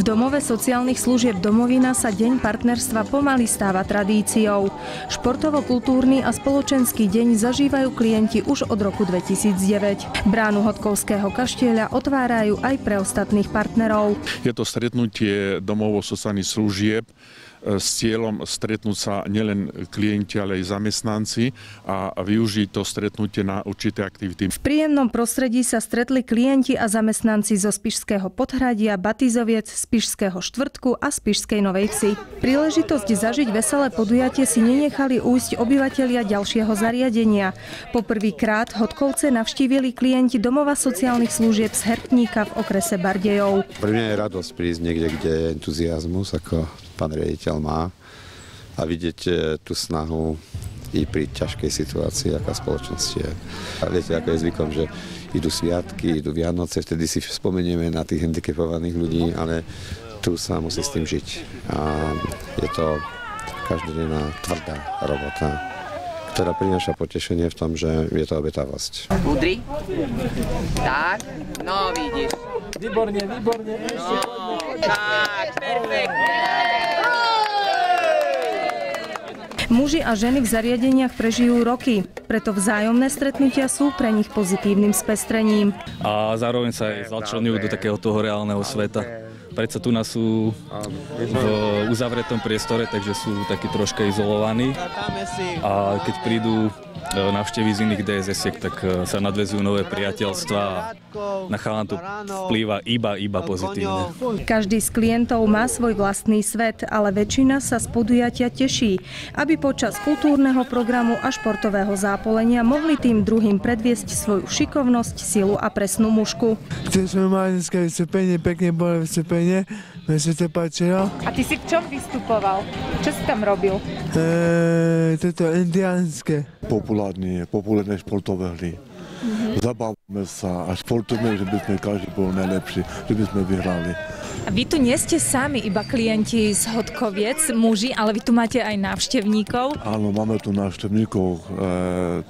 domove sociálnych služieb Domovina sa Deň partnerstva pomaly stáva tradíciou. Športovo-kultúrny a spoločenský deň zažívajú klienti už od roku 2009. Bránu Hodkovského kaštieľa otvárajú aj pre ostatných partnerov. Je to stretnutie domov sociálnych služieb s cieľom stretnúť sa nielen klienti, ale aj zamestnanci a využiť to stretnutie na určité aktivity. V príjemnom prostredí sa stretli klienti a zamestnanci zo Spišského Podhradia, Batizoviec, Spišského Štvrtku a Spišskej Novej Vsi. Príležitosť zažiť veselé podujatie si nenechali újsť obyvatelia ďalšieho zariadenia. Poprvýkrát Hodkovce navštívili klienti domova sociálnych služieb z Hertníka v okrese Bardejov. Pre mňa je radosť prísť niekde, kde je entuziazmus, ako pán riaditeľ má, a vidieť tú snahu i pri ťažkej situácii, aká spoločnosť je. A viete, ako je zvykom, že idú sviatky, idú Vianoce, vtedy si spomenieme na tých handicapovaných ľudí, ale tu sa musí s tým žiť. A je to každodenná tvrdá robota, ktorá prináša potešenie v tom, že je to obetavosť. Udri. Tak, no vidíš. Výborne. No, tak, perfektne. Muži a ženy v zariadeniach prežijú roky, preto vzájomné stretnutia sú pre nich pozitívnym spestrením. A zároveň sa aj začleňujú do takého toho reálneho sveta. Predsa tu nás sú v uzavretom priestore, takže sú takí troška izolovaní. A keď prídu návštevy z iných DSS-iek, tak sa nadväzujú nové priateľstvá a na chalan to vplýva iba pozitívne. Každý z klientov má svoj vlastný svet, ale väčšina sa z podujatia teší, aby počas kultúrneho programu a športového zápolenia mohli tým druhým predviesť svoju šikovnosť, silu a presnú mušku. Chceli sme mať dneska vystúpenie, pekne bolo vystúpenie, mne sa to páčilo. A ty si v čom vystupoval? Čo si tam robil? Toto indiánske. Populárne športové hry. Zabávame sa a športujeme, že by sme každý bol najlepší, že by sme vyhrali. A vy tu nie ste sami iba klienti z Hodkoviec, muži, ale vy tu máte aj návštevníkov. Áno, máme tu návštevníkov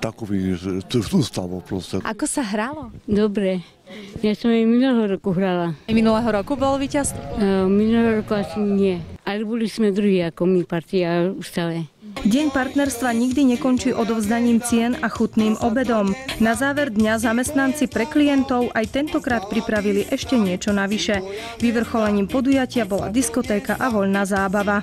takových sústavov proste. Ako sa hralo? Dobre. Ja som aj minulého roku hrala. Minulého roku bolo víťazstvo? Minulého roku asi nie. Ale boli sme druhí ako my partia stále. Deň partnerstva nikdy nekončí odovzdaním cien a chutným obedom. Na záver dňa zamestnanci pre klientov aj tentokrát pripravili ešte niečo navyše. Vyvrcholením podujatia bola diskotéka a voľná zábava.